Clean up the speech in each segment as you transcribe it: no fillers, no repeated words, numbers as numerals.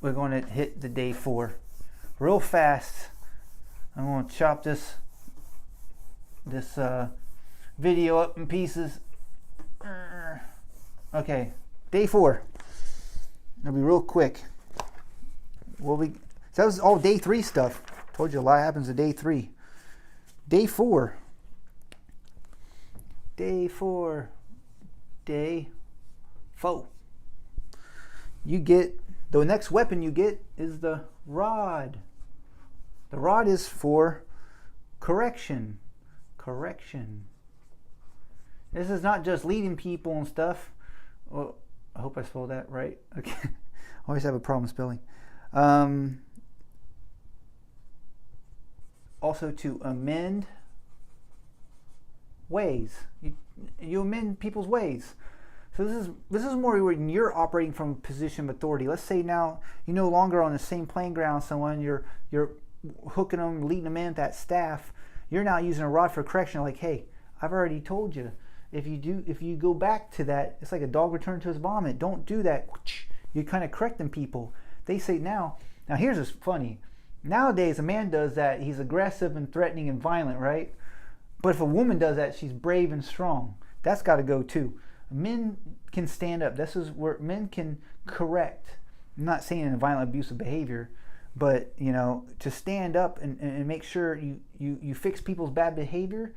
we're going to hit the day 4 real fast. I'm going to chop this video up in pieces. Okay, day 4. It'll be real quick. So that was all day 3 stuff. Told you a lot happens to day 3. Day 4. Day 4. Day 4. You get, the next weapon you get is the rod. The rod is for correction. Correction. This is not just leading people and stuff. Well, I hope I spelled that right. Okay. I always have a problem spelling. Also to amend ways. You amend people's ways. So this is more when you're operating from a position of authority. Let's say now you're no longer on the same playing ground as someone. You're hooking them, leading them in at that staff. You're now using a rod for correction. Like, hey, I've already told you. If you go back to that, it's like a dog returned to his vomit. Don't do that. You're kind of correcting people. They say now here's what's funny. Nowadays, a man does that, he's aggressive and threatening and violent, right? But if a woman does that, she's brave and strong. That's got to go too. Men can stand up. This is where men can correct. I'm not saying in a violent, abusive behavior, but to stand up and make sure you fix people's bad behavior.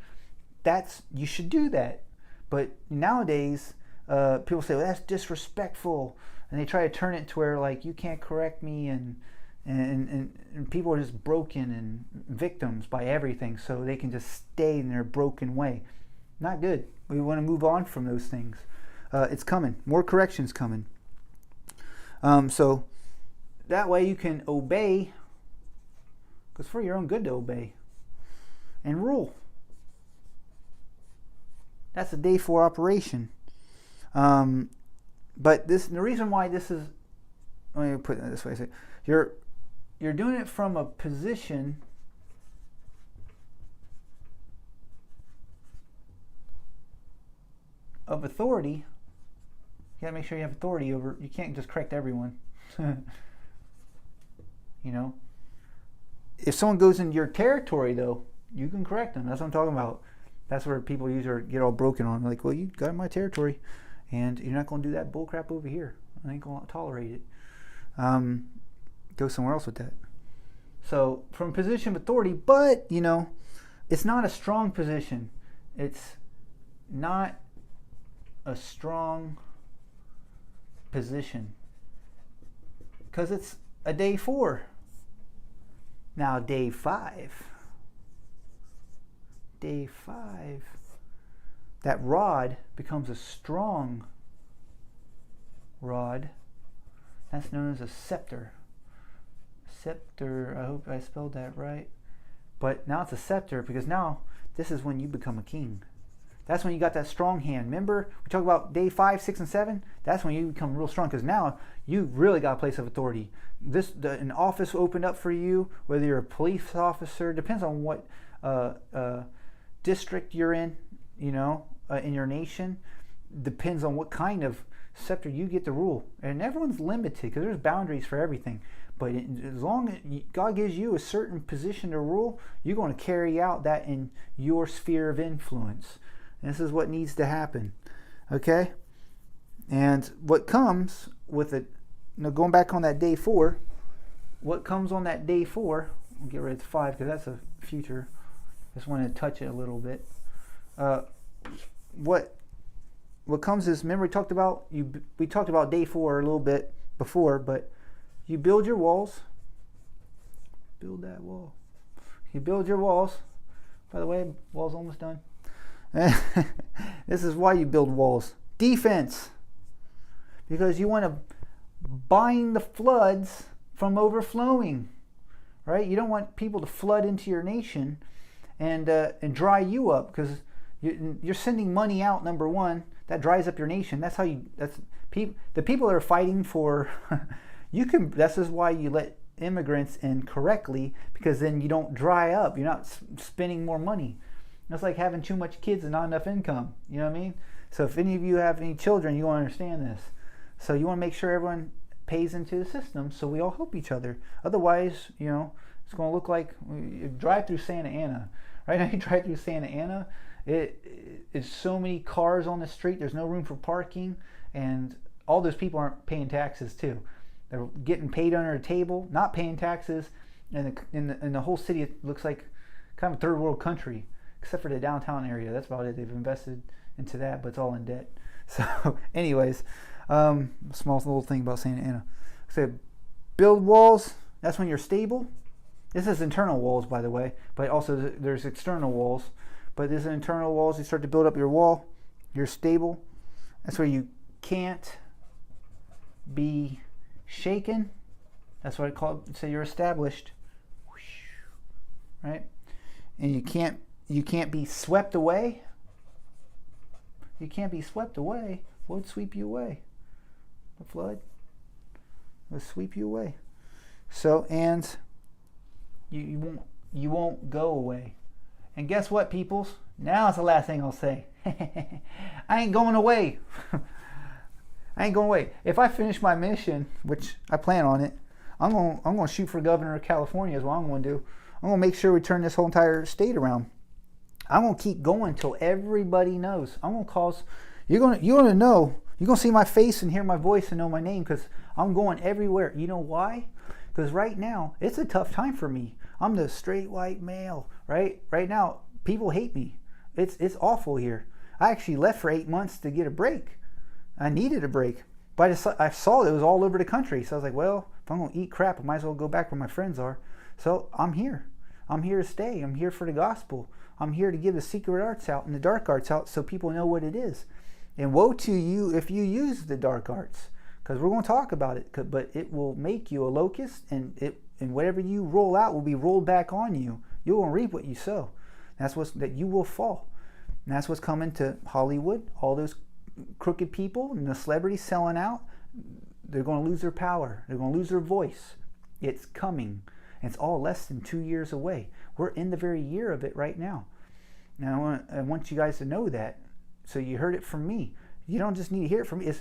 You should do that. But nowadays, people say, well, that's disrespectful, and they try to turn it to where like you can't correct me, and people are just broken and victims by everything, so they can just stay in their broken way. Not good. We want to move on from those things. It's coming. More corrections coming. So that way you can obey, because it's for your own good to obey and rule. That's a day 4 operation. But the reason why this is, let me put it this way: you're doing it from a position of authority. You gotta make sure you have authority over. You can't just correct everyone. If someone goes into your territory, though, you can correct them. That's what I'm talking about. That's where people get all broken on. Like, well, you got in my territory, and you're not going to do that bull crap over here. I ain't going to tolerate it. Go somewhere else with that. So, from a position of authority, but, it's not a strong position. It's not a strong position. Because it's a day 4. Now, day 5. Day 5, that rod becomes a strong rod. That's known as a scepter. Scepter, I hope I spelled that right. But now it's a scepter, because now this is when you become a king. That's when you got that strong hand. Remember, we talked about day 5, 6, and 7? That's when you become real strong, because now you really got a place of authority. An office opened up for you, whether you're a police officer, depends on what district you're in, in your nation. Depends on what kind of scepter you get to rule. And everyone's limited, because there's boundaries for everything. But as long as God gives you a certain position to rule, you're going to carry out that in your sphere of influence. And this is what needs to happen. Okay? And what comes with it, going back on that day 4, what comes on that day 4, we'll get rid of 5 because that's a future. Just wanted to touch it a little bit. What comes is, remember we talked about day 4 a little bit before, but you build your walls. Build that wall. You build your walls. By the way, wall's almost done. This is why you build walls. Defense. Because you want to bind the floods from overflowing. Right? You don't want people to flood into your nation and dry you up, because you're sending money out. Number one, that dries up your nation. That's how the people that are fighting for this is why you let immigrants in correctly, because then you don't dry up. You're not spending more money. It's like having too much kids and not enough income. You know what I mean? So if any of you have any children, you want to understand this. So you want to make sure everyone pays into the system, so we all help each other. Otherwise, you know, it's going to look like you drive through Santa Ana. Right now, you drive through Santa Ana, it's so many cars on the street. There's no room for parking, and all those people aren't paying taxes too. They're getting paid under a table, not paying taxes, and in the whole city it looks like kind of a third world country, except for the downtown area. That's about it. They've invested into that, but it's all in debt. So, anyways, small little thing about Santa Ana. So, build walls. That's when you're stable. This is internal walls, by the way, but also there's external walls. But this is internal walls. You start to build up your wall. You're stable. That's where you can't be shaken. That's what I call it. Say you're established, right? And you can't be swept away. You can't be swept away. What would sweep you away? The flood will sweep you away. So, and you won't go away. And guess what, peoples? Now it's the last thing I'll say. I ain't going away. I ain't going away. If I finish my mission, which I plan on it, I'm going to shoot for governor of California is what I'm going to do. I'm going to make sure we turn this whole entire state around. I'm going to keep going until everybody knows. I'm going to cause, you're going to know, you're going to see my face and hear my voice and know my name, because I'm going everywhere. You know why? Because right now, it's a tough time for me. I'm the straight white male, right? Right now, people hate me. It's awful here. I actually left for 8 months to get a break. I needed a break. But I saw it was all over the country. So I was like, well, if I'm going to eat crap, I might as well go back where my friends are. So I'm here. I'm here to stay. I'm here for the gospel. I'm here to give the secret arts out and the dark arts out so people know what it is. And woe to you if you use the dark arts, because we're going to talk about it. But it will make you a locust, and whatever you roll out will be rolled back on you. You will reap what you sow. That you will fall. And that's what's coming to Hollywood. All those crooked people and the celebrities selling out, they're going to lose their power. They're going to lose their voice. It's coming. And it's all less than 2 years away. We're in the very year of it right now. Now, I want you guys to know that. So you heard it from me. You don't just need to hear it from me.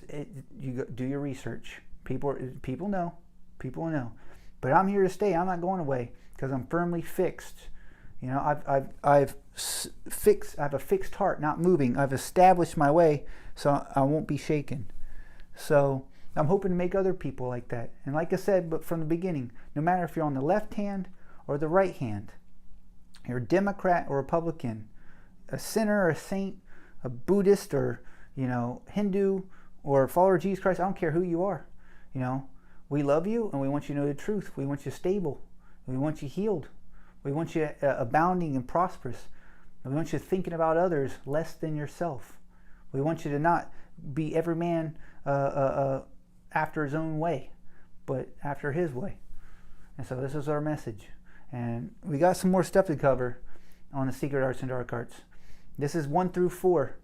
You do your research. People know. People know. But I'm here to stay. I'm not going away because I'm firmly fixed. You know, I have a fixed heart, not moving. I've established my way, so I won't be shaken. So I'm hoping to make other people like that. And like I said, but from the beginning, no matter if you're on the left hand or the right hand, you're a Democrat or Republican, a sinner or a saint, a Buddhist or, you know, Hindu or follower of Jesus Christ, I don't care who you are. You know, we love you and we want you to know the truth. We want you stable. We want you healed. We want you abounding and prosperous. We want you thinking about others less than yourself. We want you to not be every man after his own way, but after his way. And so this is our message. And we got some more stuff to cover on the secret arts and dark arts. This is 1 through 4.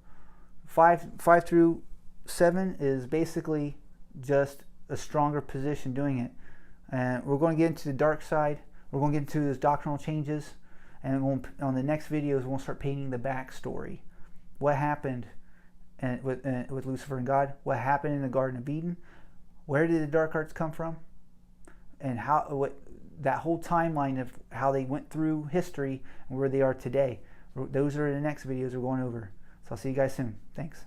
5 through 7 is basically just a stronger position doing it. And we're going to get into the dark side. We're going to get into those doctrinal changes. And on the next videos, we'll start painting the backstory. What happened with Lucifer and God? What happened in the Garden of Eden? Where did the dark arts come from? And that whole timeline of how they went through history and where they are today. Those are the next videos we're going over. So I'll see you guys soon. Thanks.